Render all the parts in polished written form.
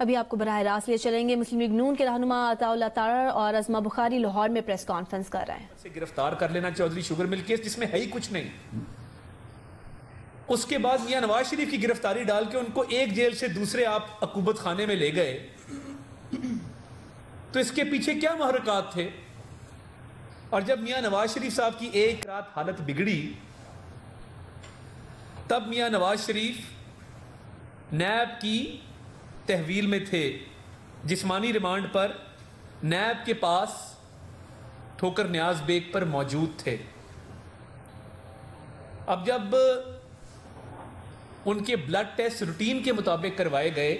ابھی آپ کو براہ راست لے چلیں گے۔ مسلم لیگ نون کے رہنما عطاء اللہ تارڑ اور عظمہ بخاری لاہور میں پریس کانفرنس کر رہے ہیں۔ گرفتار کر لینا چودھری شوگر مل کیس جس میں ہے ہی کچھ نہیں، اس کے بعد میاں نواز شریف کی گرفتاری ڈال کے ان کو ایک جیل سے دوسرے آپ عقوبت خانے میں لے گئے، تو اس کے پیچھے کیا محرکات تھے؟ اور جب میاں نواز شریف صاحب کی ایک رات حالت بگڑی، تب میاں نواز شریف نیب کی تحویل میں تھے، جسمانی ریمانڈ پر نیب کے پاس ٹھوکر نیاز بیگ پر موجود تھے۔ اب جب ان کے بلڈ ٹیسٹ روٹین کے مطابق کروائے گئے،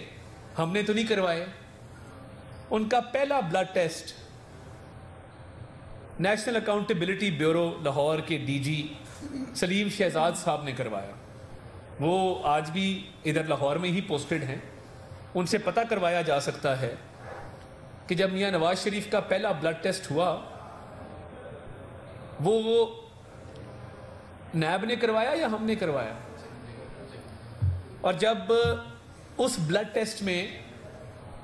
ہم نے تو نہیں کروائے، ان کا پہلا blood test National Accountability Bureau Lahore کے ڈی جی سلیم شہزاد صاحب نے کروایا۔ وہ آج بھی ادھر لاہور میں ہی پوسٹڈ ہیں، ان سے پتہ کروایا جا سکتا ہے کہ جب میاں نواز شریف کا پہلا بلڈ ٹیسٹ ہوا وہ نیب نے کروایا یا ہم نے کروایا؟ اور جب اس بلڈ ٹیسٹ میں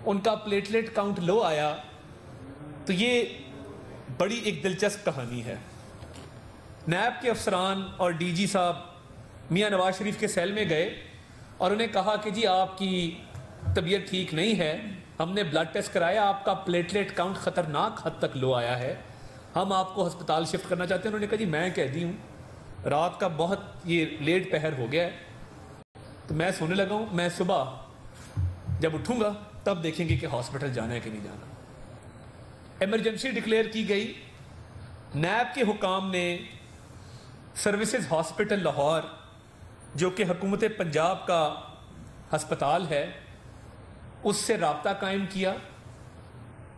ان کا پلیٹلیٹ کاؤنٹ لو آیا تو یہ بڑی ایک دلچسپ کہانی ہے۔ نیب کے افسران اور ڈی جی صاحب میاں نواز شریف کے سیل میں گئے اور انہیں کہا کہ جی آپ کی طبیعت ٹھیک نہیں ہے، ہم نے بلڈ ٹیسٹ کرایا، آپ کا پلیٹلیٹ کاؤنٹ خطرناک حد تک لو آیا ہے، ہم آپ کو ہسپتال شفٹ کرنا چاہتے ہیں۔ انہوں نے کہا جی میں قیدی ہوں، رات کا بہت یہ لیٹ پہر ہو گیا ہے تو میں سونے لگا ہوں، میں صبح جب اٹھوں گا تب دیکھیں گے کہ ہاسپٹل جانا ہے کہ نہیں جانا۔ ایمرجنسی ڈکلیئر کی گئی۔ نیب کے حکام نے سروسز ہاسپٹل لاہور، جو کہ حکومت پنجاب کا ہسپتال ہے، اس سے رابطہ قائم کیا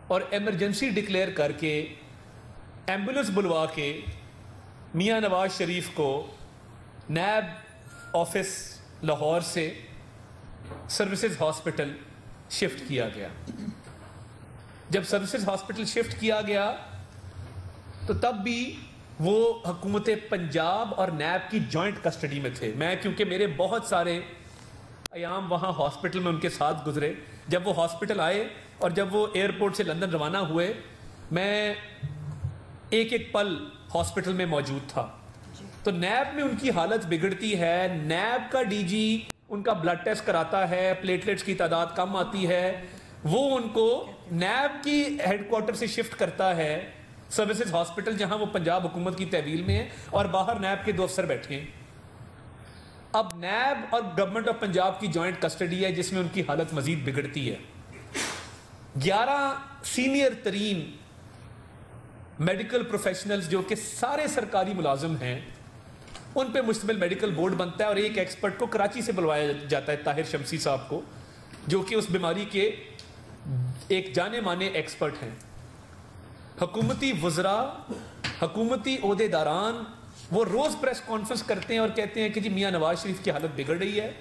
اور ایمرجنسی ڈکلیئر کر کے ایمبولنس بلوا کے میاں نواز شریف کو نیب آفس لاہور سے سروسز ہاسپٹل شفٹ کیا گیا۔ جب سروسز ہاسپٹل شفٹ کیا گیا تو تب بھی وہ حکومت پنجاب اور نیب کی جوائنٹ کسٹڈی میں تھے۔ میں کیونکہ میرے بہت سارے ایام وہاں ہاسپٹل میں ان کے ساتھ گزرے، جب وہ ہاسپٹل آئے اور جب وہ ایئرپورٹ سے لندن روانہ ہوئے، میں ایک ایک پل ہاسپٹل میں موجود تھا۔ تو نیب میں ان کی حالت بگڑتی ہے، نیب کا ڈی جی ان کا بلڈ ٹیسٹ کراتا ہے، پلیٹلیٹس کی تعداد کم آتی ہے، وہ ان کو نیب کی ہیڈ کوارٹر سے شفٹ کرتا ہے سروسز ہاسپٹل، جہاں وہ پنجاب حکومت کی تحویل میں ہے اور باہر نیب کے 2 افسر بیٹھے ہیں۔ اب نیب اور گورنمنٹ آف پنجاب کی جوائنٹ کسٹڈی ہے جس میں ان کی حالت مزید بگڑتی ہے۔ 11 سینئر ترین میڈیکل پروفیشنلز جو کہ سارے سرکاری ملازم ہیں، ان پہ مشتمل میڈیکل بورڈ بنتا ہے اور ایک ایکسپرٹ کو کراچی سے بلوایا جاتا ہے، طاہر شمسی صاحب کو، جو کہ اس بیماری کے ایک جانے مانے ایکسپرٹ ہیں۔ حکومتی وزراء، حکومتی عہدیداران وہ روز پریس کانفرنس کرتے ہیں اور کہتے ہیں کہ جی میاں نواز شریف کی حالت بگڑ رہی ہے۔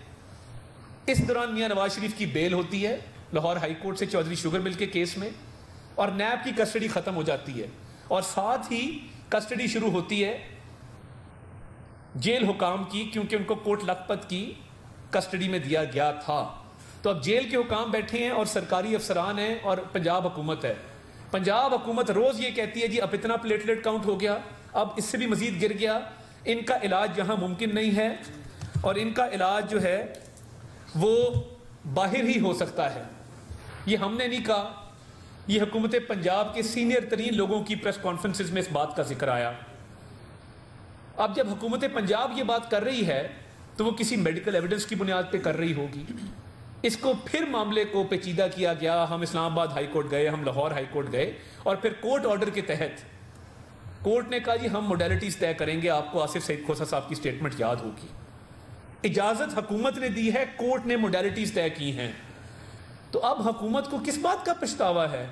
اس دوران میاں نواز شریف کی بیل ہوتی ہے لاہور ہائی کورٹ سے چودھری شوگر مل کے کیس میں، اور نیب کی کسٹڈی ختم ہو جاتی ہے، اور ساتھ ہی کسٹڈی شروع ہوتی ہے جیل حکام کی، کیونکہ ان کو کوٹ لکھپت کی کسٹڈی میں دیا گیا تھا۔ تو اب جیل کے حکام بیٹھے ہیں اور سرکاری افسران ہیں اور پنجاب حکومت ہے۔ پنجاب حکومت روز یہ کہتی ہے جی اب اتنا پلیٹلیٹ کاؤنٹ ہو گیا، اب اس سے بھی مزید گر گیا، ان کا علاج یہاں ممکن نہیں ہے اور ان کا علاج جو ہے وہ باہر ہی ہو سکتا ہے۔ یہ ہم نے نہیں کہا، یہ حکومت پنجاب کے سینئر ترین لوگوں کی پریس کانفرنسز میں اس بات کا ذکر آیا۔ اب جب حکومت پنجاب یہ بات کر رہی ہے تو وہ کسی میڈیکل ایویڈنس کی بنیاد پہ کر رہی ہوگی۔ اس کو پھر معاملے کو پیچیدہ کیا گیا، ہم اسلام آباد ہائی کورٹ گئے، ہم لاہور ہائی کورٹ گئے، اور پھر کورٹ آرڈر کے تحت کورٹ نے کہا جی ہم موڈیلٹیز طے کریں گے۔ آپ کو آصف سعید کھوسہ صاحب کی سٹیٹمنٹ یاد ہوگی، اجازت حکومت نے دی ہے، کورٹ نے موڈیلٹیز طے کی ہیں۔ تو اب حکومت کو کس بات کا پچھتاوا ہے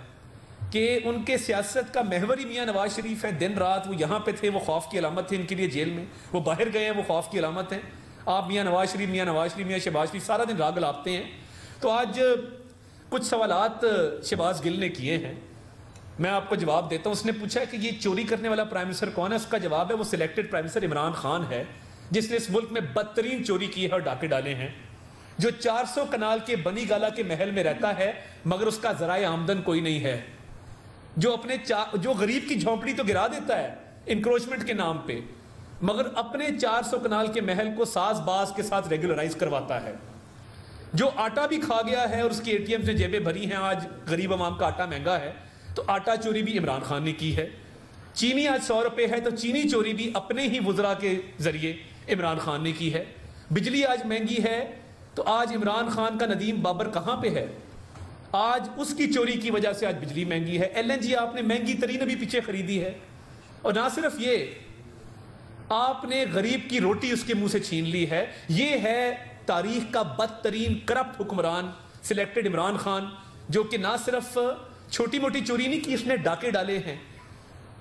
کہ ان کے سیاست کا محور ہی میاں نواز شریف ہے؟ دن رات وہ یہاں پہ تھے، وہ خوف کی علامت تھے ان کے لیے جیل میں، وہ باہر گئے ہیں، وہ خوف کی علامت ہے۔ آپ میاں نواز شریف، میاں شہباز شریف سارا دن راگ گلاپتے ہیں۔ تو آج کچھ سوالات شہباز گل نے کیے ہیں، میں آپ کو جواب دیتا ہوں۔ اس نے پوچھا کہ یہ چوری کرنے والا پرائم منسٹر کون ہے؟ اس کا جواب ہے وہ selected prime minister Imran Khan ہے، جس نے اس ملک میں بدترین چوری کی ہے اور ڈاکے ڈالے ہیں۔ جو 400 کنال کے بنی گالا کے محل میں رہتا ہے مگر اس کا ذرائع آمدن کوئی نہیں ہے, جو غریب کی جھونپڑی تو گرا دیتا ہے انکروچمنٹ کے نام پہ, مگر اپنے 400 کنال کے محل کو ساز باز کے ساتھ ریگولرائز کرواتا ہے, جو آٹا بھی کھا گیا ہے اور اس کی اے ٹی ایم سے جیبیں بھری ہیں. آج غریب عوام کا آٹا مہنگا ہے تو آٹا چوری بھی عمران خان نے کی ہے. چینی آج 100 روپے ہے تو چینی چوری بھی اپنے ہی وزراء کے ذریعے عمران خان نے کی ہے. بجلی آج مہنگی ہے تو آج عمران خان کا ندیم بابر کہاں پہ ہے؟ آج اس کی چوری کی وجہ سے آج بجلی مہنگی ہے. ایل این جی آپ نے مہنگی ترین ابھی پیچھے خریدی ہے. اور نہ صرف یہ, آپ نے غریب کی روٹی اس کے منہ سے چھین لی ہے. یہ ہے تاریخ کا بدترین کرپٹ حکمران سلیکٹڈ عمران خان, جو کہ نہ صرف چھوٹی موٹی چوری نہیں کی, اس نے ڈاکے ڈالے ہیں,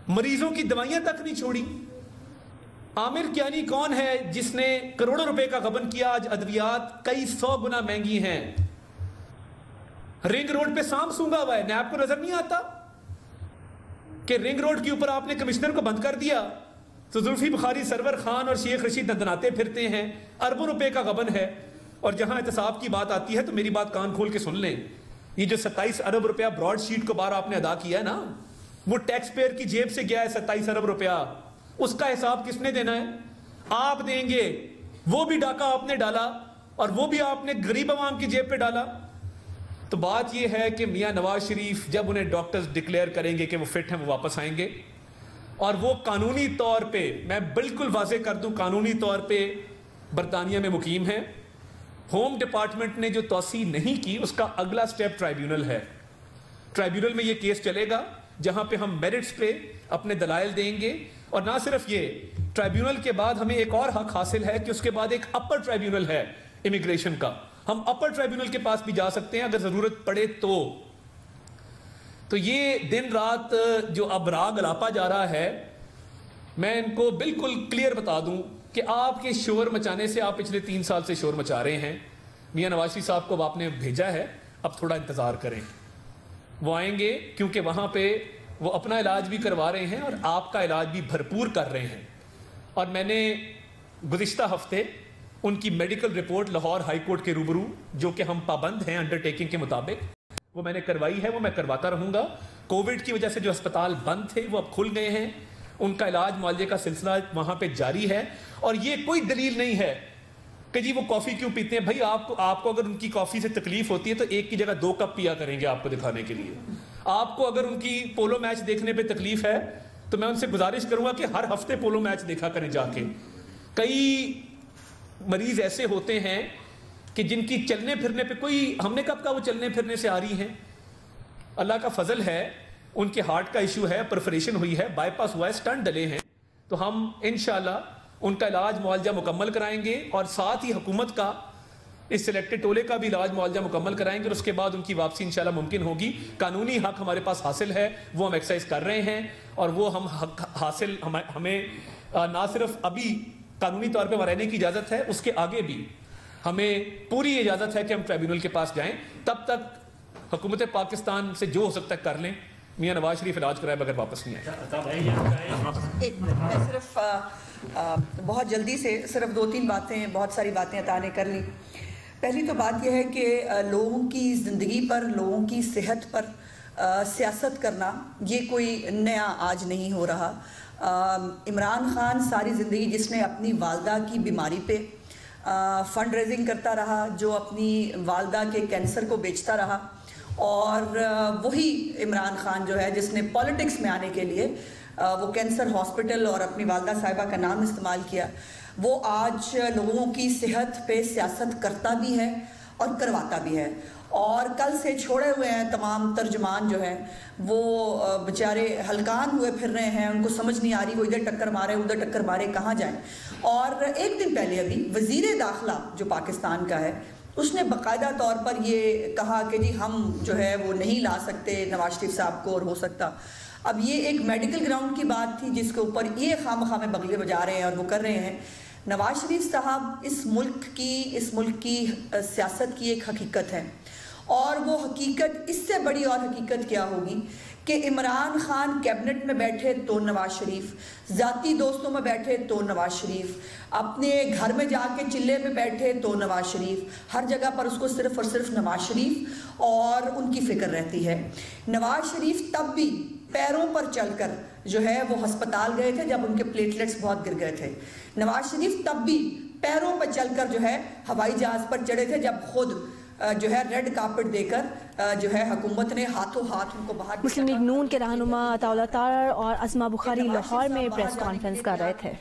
مریضوں کی دوائیاں تک نہیں چھوڑی. عامر کیانی کون ہے جس نے کروڑوں روپے کا غبن کیا؟ آج ادویات کئی 100 گنا مہنگی ہیں. رنگ روڈ پہ سام سونگا ہوا ہے, نے آپ کو نظر نہیں آتا کہ رنگ روڈ کے اوپر آپ نے کمشنر کو بند کر دیا تو زلفی بخاری, سرور خان اور شیخ رشید دندناتے پھرتے ہیں, اربوں روپے کا غبن ہے. اور جہاں احتساب کی بات آتی ہے تو میری بات کان کھول کے سن لیں, یہ جو 27 ارب روپیہ براڈ شیٹ کو بار آپ نے ادا کیا ہے نا, وہ ٹیکس پیئر کی جیب سے گیا ہے 27 ارب روپیہ. اس کا حساب کس نے دینا ہے؟ آپ دیں گے. وہ بھی ڈاکہ آپ نے ڈالا اور وہ بھی آپ نے غریب عوام کی جیب پہ ڈالا. تو بات یہ ہے کہ میاں نواز شریف جب انہیں ڈاکٹرز ڈکلیئر کریں گے کہ وہ فٹ ہیں, وہ واپس آئیں گے. اور وہ قانونی طور پہ, میں بالکل واضح کر دوں, قانونی طور پہ برطانیہ میں مقیم ہیں. ہوم ڈپارٹمنٹ نے جو توسیع نہیں کی اس کا اگلا سٹیپ ٹرائیبیونل ہے. ٹرائیبیونل میں یہ کیس چلے گا جہاں پہ ہم میرٹس پہ اپنے دلائل دیں گے. اور نہ صرف یہ, ٹرائیبیونل کے بعد ہمیں ایک اور حق حاصل ہے کہ اس کے بعد ایک اپر ٹرائیبیونل ہے امیگریشن کا. ہم اپر ٹرائیبیونل کے پاس بھی جا سکتے ہیں اگر ضرورت پڑے تو یہ دن رات جو اب راگ الاپا جا رہا ہے, میں ان کو بالکل کلیئر بتا دوں کہ آپ کے شور مچانے سے, آپ پچھلے 3 سال سے شور مچا رہے ہیں. میاں نواز شریف صاحب کو آپ نے بھیجا ہے, اب تھوڑا انتظار کریں, وہ آئیں گے کیونکہ وہاں پہ وہ اپنا علاج بھی کروا رہے ہیں اور آپ کا علاج بھی بھرپور کر رہے ہیں. اور میں نے گزشتہ ہفتے ان کی medical report Lahore high court کے روبرو, جو کہ ہم پابند ہیں انڈر ٹیکنگ کے مطابق, وہ میں نے کروائی ہے, وہ میں کرواتا رہوں گا. کووڈ کی وجہ سے جو ہسپتال بند تھے وہ اب کھل گئے ہیں, ان کا علاج معالجے کا سلسلہ وہاں پہ جاری ہے. اور یہ کوئی دلیل نہیں ہے کہ جی وہ کافی کیوں پیتے ہیں. بھائی آپ کو اگر ان کی کافی سے تکلیف ہوتی ہے تو ایک کی جگہ 2 کپ پیا کریں گے آپ کو دکھانے کے لیے. آپ کو اگر ان کی پولو میچ دیکھنے پہ تکلیف ہے تو میں ان سے گزارش کروں گا کہ ہر ہفتے پولو میچ دیکھا کریں جا کے. کئی مریض ایسے ہوتے ہیں کہ جن کی چلنے پھرنے پہ کوئی, ہم نے کب کہا وہ چلنے پھرنے سے آ رہی ہیں, اللہ کا فضل ہے, ان کے ہارٹ کا ایشو ہے, پرفریشن ہوئی ہے, بائی پاس ہوا ہے, سٹنٹ ڈلے ہیں, تو ہم انشاءاللہ ان کا علاج معالجہ مکمل کرائیں گے اور ساتھ ہی حکومت کا اس سلیکٹڈ ٹولے کا بھی علاج معالجہ مکمل کرائیں گے اور اس کے بعد ان کی واپسی انشاءاللہ ممکن ہوگی. قانونی حق ہمارے پاس حاصل ہے, وہ ہم ایکسرسائز کر رہے ہیں اور وہ ہم حق حاصل ہمیں نہ صرف ابھی قانونی طور پہ وہاں رہنے کی اجازت ہے, اس کے آگے بھی ہمیں پوری اجازت ہے کہ ہم ٹرائیبیونل کے پاس جائیں. تب تک حکومت پاکستان سے جو ہو سکتا ہے کر لیں. میاں نواز شریف علاج کرائے بغیر واپس نہیں آئے. میں صرف بہت جلدی سے صرف 2-3 باتیں, بہت ساری باتیں عطا نے کر لی. پہلی تو بات یہ ہے کہ لوگوں کی زندگی پر, لوگوں کی صحت پر سیاست کرنا یہ کوئی نیا آج نہیں ہو رہا. عمران خان ساری زندگی جس نے اپنی والدہ کی بیماری پہ فنڈ ریزنگ کرتا رہا, جو اپنی والدہ کے کینسر کو بیچتا رہا, اور وہی عمران خان جو ہے جس نے پالیٹکس میں آنے کے لیے وہ کینسر ہاسپٹل اور اپنی والدہ صاحبہ کا نام استعمال کیا, وہ آج لوگوں کی صحت پہ سیاست کرتا بھی ہے اور کرواتا بھی ہے. اور کل سے چھوڑے ہوئے ہیں تمام ترجمان جو ہیں, وہ بیچارے ہلکان ہوئے پھر رہے ہیں, ان کو سمجھ نہیں آ رہی وہ ادھر ٹکر مارے ادھر ٹکر مارے کہاں جائیں. اور ایک دن پہلے ابھی وزیر داخلہ جو پاکستان کا ہے, اس نے باقاعدہ طور پر یہ کہا کہ جی ہم جو ہے وہ نہیں لا سکتے نواز شریف صاحب کو اور ہو سکتا. اب یہ ایک میڈیکل گراؤنڈ کی بات تھی جس کے اوپر یہ خام میں بغلے بجا رہے ہیں اور وہ کر رہے ہیں. نواز شریف صاحب اس ملک کی سیاست کی ایک حقیقت ہے, اور وہ حقیقت اس سے بڑی اور حقیقت کیا ہوگی کہ عمران خان کیبنٹ میں بیٹھے تو نواز شریف، ذاتی دوستوں میں بیٹھے تو نواز شریف، اپنے گھر میں جا کے چلے میں بیٹھے تو نواز شریف، ہر جگہ پر اس کو صرف اور صرف نواز شریف اور ان کی فکر رہتی ہے۔ نواز شریف تب بھی پیروں پر چل کر جو ہے وہ ہسپتال گئے تھے جب ان کے پلیٹلیٹس بہت گر گئے تھے۔ نواز شریف تب بھی پیروں پر چل کر جو ہے ہوائی جہاز پر چڑھے تھے جب خود جو ہے ریڈ کارپٹ دے کر جو ہے حکومت نے ہاتھوں ہاتھ ان کو باہر۔ مسلم لیگ نون کے رہنما عطاء اللہ تارڑ اور عظمہ بخاری لاہور میں پریس کانفرنس کر رہے تھے۔